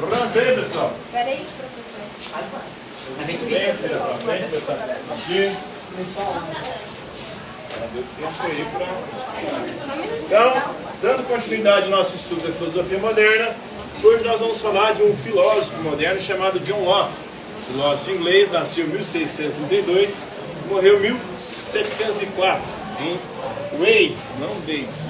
Pronto aí, pessoal? Peraí, professor. Silêncio, vira pra frente, prestar atenção aqui. Deu tempo aí pra... Então, dando continuidade ao nosso estudo da filosofia moderna, hoje nós vamos falar de um filósofo moderno chamado John Locke. Filósofo inglês, nasceu em 1632, morreu em 1704, em Leeds, não Leeds,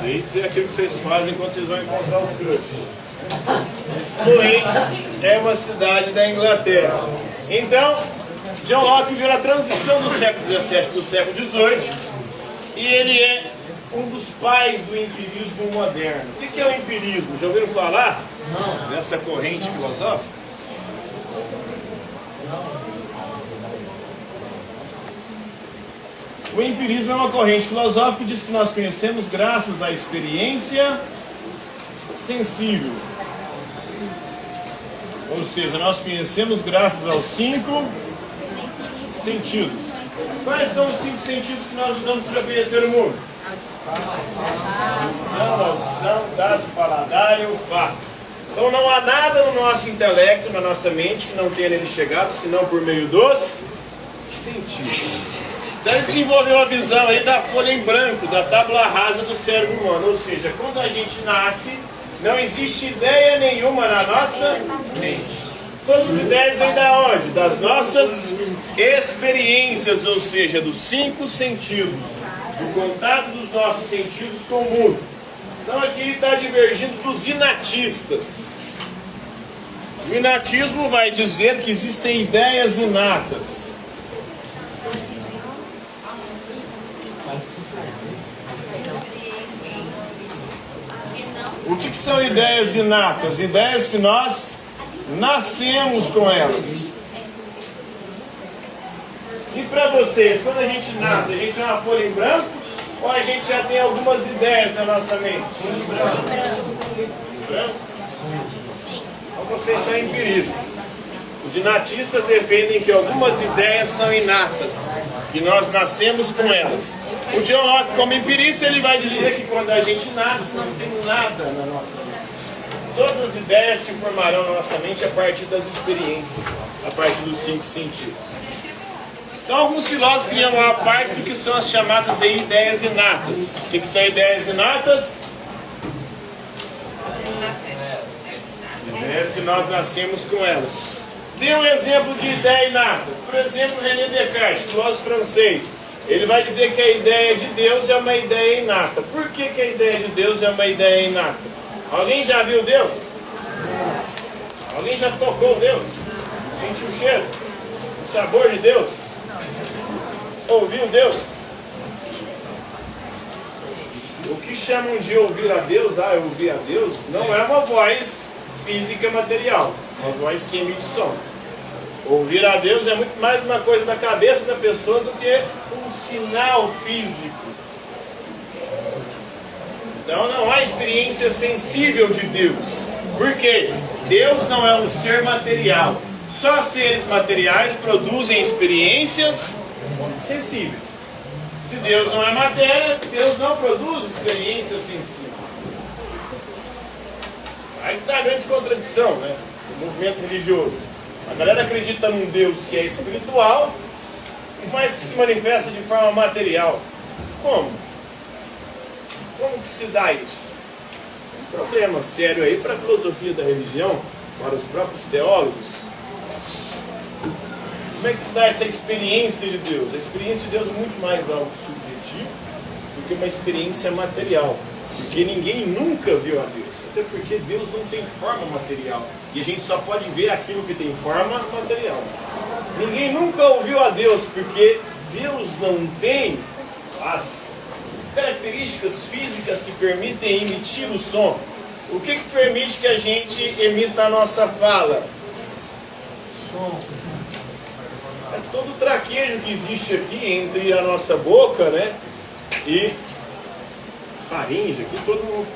Leeds é aquilo que vocês fazem quando vocês vão encontrar os crushes. Leeds é uma cidade da Inglaterra. Então, John Locke viu a transição do século XVII para o século XVIII e ele é um dos pais do empirismo moderno. O que é o empirismo? Já ouviram falar dessa corrente filosófica? O empirismo é uma corrente filosófica que diz que nós conhecemos graças à experiência sensível. Ou seja, nós conhecemos graças aos 5 sentidos. Quais são os 5 sentidos que nós usamos para conhecer o mundo? Visão, audição, tato, paladar e olfato. Então não há nada no nosso intelecto, na nossa mente, que não tenha nele chegado, senão por meio dos sentidos. Então ele desenvolveu a visão aí da folha em branco, da tábula rasa do cérebro humano. Ou seja, quando a gente nasce, não existe ideia nenhuma na nossa mente. Todas as ideias vêm da onde? Das nossas experiências, ou seja, dos 5 sentidos, do contato dos nossos sentidos com o mundo. Então aqui ele está divergindo dos inatistas. O inatismo vai dizer que existem ideias inatas. O que são ideias inatas? Ideias que nós nascemos com elas. E para vocês, quando a gente nasce, a gente é uma folha em branco ou a gente já tem algumas ideias na nossa mente? Em branco? Sim. Então vocês são empiristas. Os inatistas defendem que algumas ideias são inatas, que nós nascemos com elas. O John Locke, como empirista, ele vai dizer que quando a gente nasce não tem nada na nossa mente. Todas as ideias se formarão na nossa mente a partir das experiências, a partir dos 5 sentidos. Então alguns filósofos criam uma parte do que são as chamadas aí, ideias inatas. O que são ideias inatas? Ideias que nós nascemos com elas. Dê um exemplo de ideia inata. Por exemplo, René Descartes, filósofo francês. Ele vai dizer que a ideia de Deus é uma ideia inata. Por que a ideia de Deus é uma ideia inata? Alguém já viu Deus? Alguém já tocou Deus? Sentiu o cheiro? O sabor de Deus? Ouviu Deus? O que chamam de ouvir a Deus, eu ouvi a Deus, não é uma voz física material, uma voz que emite som. Ouvir a Deus é muito mais uma coisa da cabeça da pessoa do que um sinal físico. Então não há experiência sensível de Deus. Por quê? Deus não é um ser material. Só seres materiais produzem experiências sensíveis. Se Deus não é matéria, Deus não produz experiências sensíveis. Aí está a grande contradição, né? Do movimento religioso. A galera acredita num Deus que é espiritual, mas que se manifesta de forma material. Como? Como que se dá isso? Um problema sério aí para a filosofia da religião, para os próprios teólogos. Como é que se dá essa experiência de Deus? A experiência de Deus é muito mais algo subjetivo do que uma experiência material. Porque ninguém nunca viu a Deus. Até porque Deus não tem forma material. E a gente só pode ver aquilo que tem forma material. Ninguém nunca ouviu a Deus, porque Deus não tem as características físicas que permitem emitir o som. O que permite que a gente emita a nossa fala? Som. É todo o traquejo que existe aqui entre a nossa boca, né, e faringe, aqui todo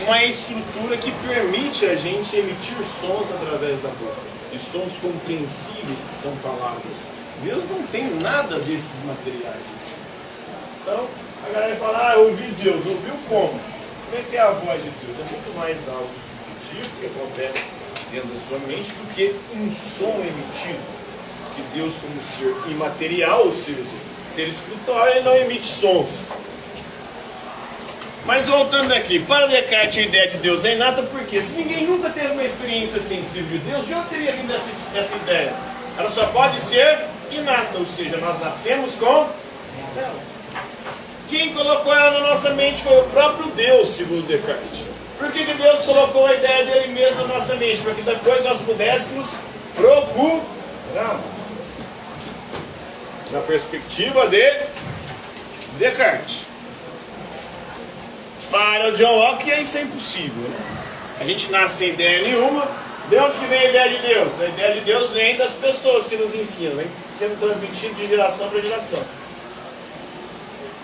uma estrutura que permite a gente emitir sons através da boca. E sons compreensíveis que são palavras. Deus não tem nada desses materiais. Então, a galera fala, eu ouvi Deus. Ouviu como? Como é que é a voz de Deus? É muito mais algo subjetivo que acontece dentro da sua mente do que um som emitido. Que Deus, como ser imaterial, ou seja, ser espiritual, ele não emite sons. Mas voltando aqui, para Descartes a ideia de Deus é inata, porque se ninguém nunca teve uma experiência sensível de Deus, de onde teria vindo essa ideia? Ela só pode ser inata, ou seja, nós nascemos com ela. Quem colocou ela na nossa mente foi o próprio Deus, segundo Descartes. Por que Deus colocou a ideia dele mesmo na nossa mente? Para que depois nós pudéssemos procurar. Na perspectiva de Descartes. Para o John Locke isso é impossível, né? A gente nasce sem ideia nenhuma. De onde que vem a ideia de Deus? A ideia de Deus vem das pessoas que nos ensinam, vem sendo transmitida de geração para geração.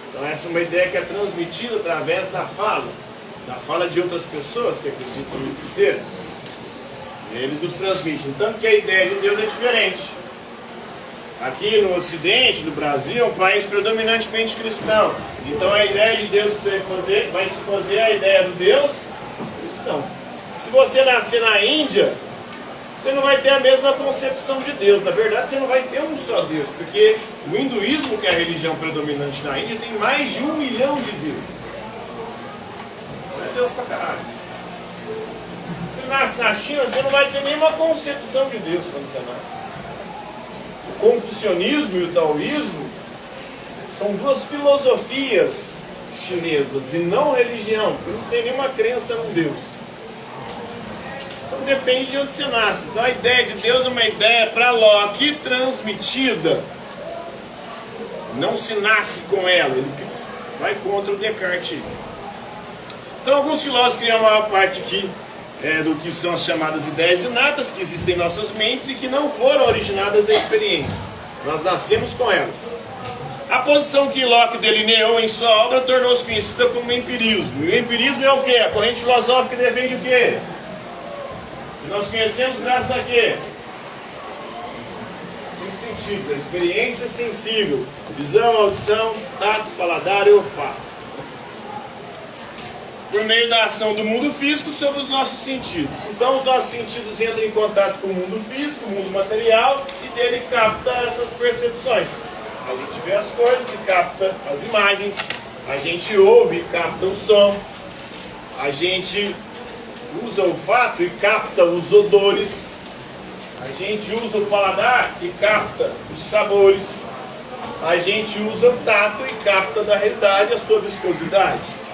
Então essa é uma ideia que é transmitida através da fala de outras pessoas que acreditam nesse ser. Eles nos transmitem. Tanto que a ideia de Deus é diferente. Aqui no Ocidente, no Brasil, é um país predominantemente cristão. Então a ideia de Deus que você vai se fazer a ideia do Deus cristão. Se você nascer na Índia, você não vai ter a mesma concepção de Deus. Na verdade, você não vai ter um só Deus, porque o hinduísmo, que é a religião predominante na Índia, tem mais de 1 milhão de deuses. Não é Deus pra caralho. Se nasce na China, você não vai ter nenhuma concepção de Deus quando você nasce. O confucionismo e o taoísmo são duas filosofias chinesas e não religião, porque não tem nenhuma crença num Deus. Então depende de onde você nasce. Então a ideia de Deus é uma ideia para Locke transmitida. Não se nasce com ela, ele vai contra o Descartes. Então alguns filósofos criam a maior parte aqui do que são as chamadas ideias inatas que existem em nossas mentes e que não foram originadas da experiência. Nós nascemos com elas. A posição que Locke delineou em sua obra tornou-se conhecida como empirismo. E o empirismo é o quê? A corrente filosófica que defende o quê? Que nós conhecemos graças a quê? 5 sentidos. A experiência sensível. Visão, audição, tato, paladar e olfato. Por meio da ação do mundo físico sobre os nossos sentidos. Então os nossos sentidos entram em contato com o mundo físico, o mundo material, e dele capta essas percepções. A gente vê as coisas e capta as imagens, a gente ouve e capta o som, a gente usa o olfato e capta os odores, a gente usa o paladar e capta os sabores, a gente usa o tato e capta da realidade a sua viscosidade.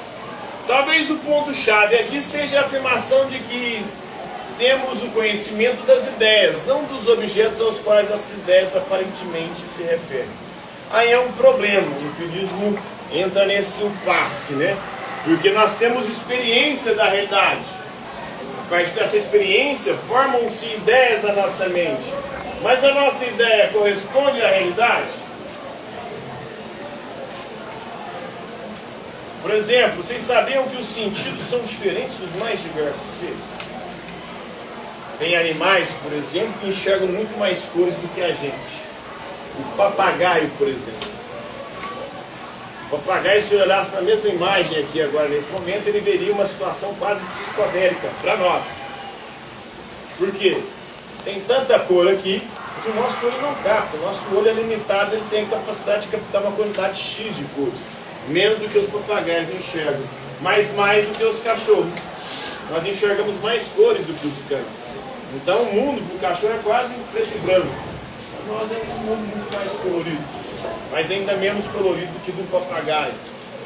Talvez o ponto-chave aqui seja a afirmação de que temos o conhecimento das ideias, não dos objetos aos quais as ideias aparentemente se referem. Aí é um problema, o empirismo entra nesse impasse, né? Porque nós temos experiência da realidade. A partir dessa experiência, formam-se ideias na nossa mente. Mas a nossa ideia corresponde à realidade? Por exemplo, vocês sabiam que os sentidos são diferentes dos mais diversos seres? Tem animais, por exemplo, que enxergam muito mais cores do que a gente. O papagaio, por exemplo. O papagaio, se olhasse para a mesma imagem aqui agora, nesse momento, ele veria uma situação quase psicodélica para nós. Por quê? Tem tanta cor aqui que o nosso olho não capta. O nosso olho é limitado, ele tem a capacidade de captar uma quantidade X de cores. Menos do que os papagaios enxergam, mas mais do que os cachorros. Nós enxergamos mais cores do que os cães. Então o mundo para o cachorro é quase preto e branco. Para nós é um mundo muito mais colorido, mas ainda menos colorido que do papagaio.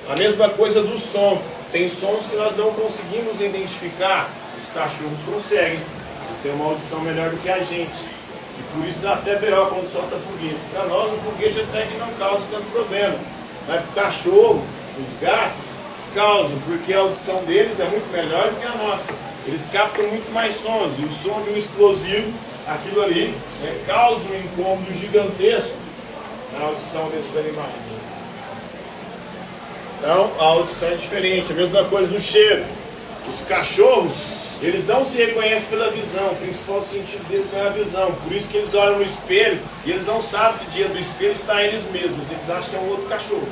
A mesma coisa do som. Tem sons que nós não conseguimos identificar. Os cachorros conseguem. Eles têm uma audição melhor do que a gente. E por isso dá até B.O. quando solta foguete. Para nós o foguete até que não causa tanto problema. Mas para o cachorro, os gatos, causam, porque a audição deles é muito melhor do que a nossa. Eles captam muito mais sons, e o som de um explosivo, aquilo ali, causa um incômodo gigantesco na audição desses animais. Então, a audição é diferente, a mesma coisa do cheiro. Os cachorros, eles não se reconhecem pela visão, o principal sentido deles não é a visão. Por isso que eles olham no espelho e eles não sabem que diante do espelho está eles mesmos, eles acham que é um outro cachorro.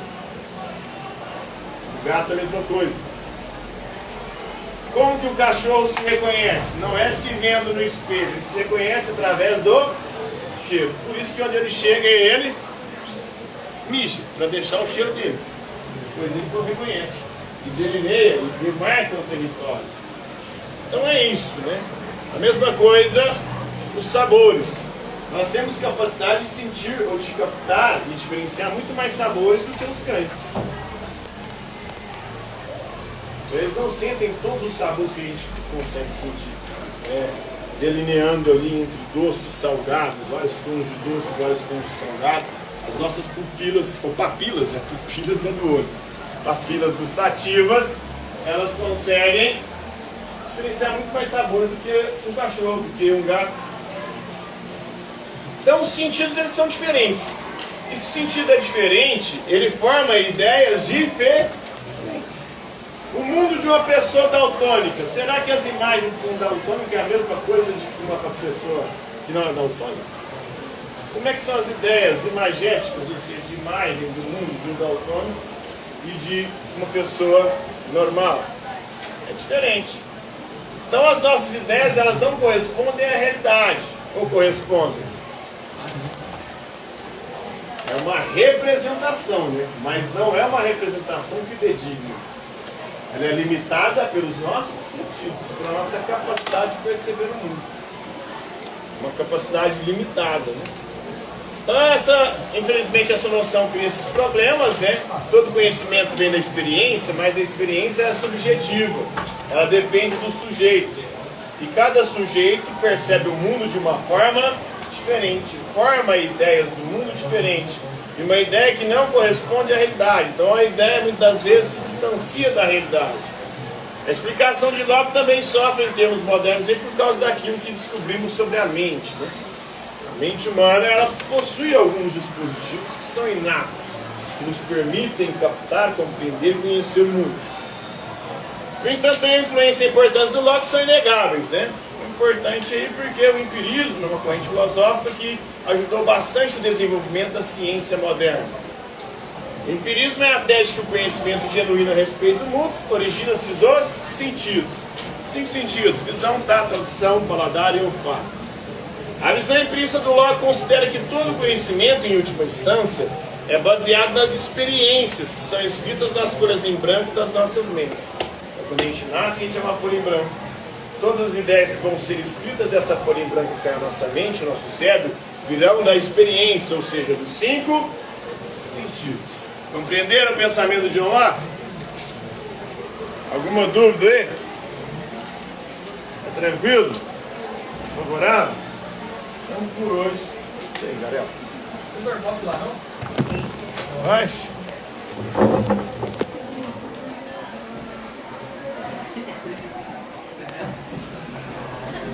O gato é a mesma coisa. Como que o cachorro se reconhece? Não é se vendo no espelho, ele se reconhece através do cheiro. Por isso que onde ele chega, ele mija, para deixar o cheiro dele. Depois ele reconhece. E delineia, e demarca o território. Então é isso, né? A mesma coisa, os sabores. Nós temos capacidade de sentir ou de captar e diferenciar muito mais sabores do que os cães. Eles não sentem todos os sabores que a gente consegue sentir. Delineando ali entre doces e salgados, vários tons de doce, vários tons de salgado. As nossas pupilas, ou papilas, né? Pupilas é do olho. Papilas gustativas, elas conseguem diferenciar muito mais sabores do que um cachorro, do que um gato. Então os sentidos eles são diferentes. E se o sentido é diferente, ele forma ideias diferentes. O mundo de uma pessoa daltônica, será que as imagens de um daltônico é a mesma coisa de uma pessoa que não é daltônica? Como é que são as ideias imagéticas, ou seja, de imagem do mundo de um daltônico e de uma pessoa normal? É diferente. Então as nossas ideias elas não correspondem à realidade, ou correspondem? É uma representação, né? Mas não é uma representação fidedigna. Ela é limitada pelos nossos sentidos, pela nossa capacidade de perceber o mundo. Uma capacidade limitada, né? Então, infelizmente, essa noção cria esses problemas, né? Todo conhecimento vem da experiência, mas a experiência é subjetiva. Ela depende do sujeito. E cada sujeito percebe o mundo de uma forma diferente, forma ideias do mundo diferente. E uma ideia que não corresponde à realidade. Então a ideia muitas das vezes se distancia da realidade. A explicação de Locke também sofre em termos modernos por causa daquilo que descobrimos sobre a mente, né? A mente humana ela possui alguns dispositivos que são inatos, que nos permitem captar, compreender e conhecer o mundo. No entanto, a influência e a importância do Locke são inegáveis, né? Importante aí porque o empirismo é uma corrente filosófica que ajudou bastante o desenvolvimento da ciência moderna. O empirismo é a tese que o conhecimento genuíno a respeito do mundo origina-se dos sentidos. 5 sentidos: visão, tato, audição, paladar e olfato. A visão empirista do Locke considera que todo conhecimento, em última instância, é baseado nas experiências que são escritas nas folhas em branco das nossas mentes. Quando a gente nasce, a gente é uma folha em branco. Todas as ideias que vão ser escritas dessa folha em branco que é a nossa mente, o nosso cérebro, virão da experiência, ou seja, dos 5 sentidos. Compreenderam o pensamento de John Locke? Alguma dúvida aí? Tá tranquilo? Favorável? Então por hoje, é isso aí, galera. Professor, posso ir lá não? Vai.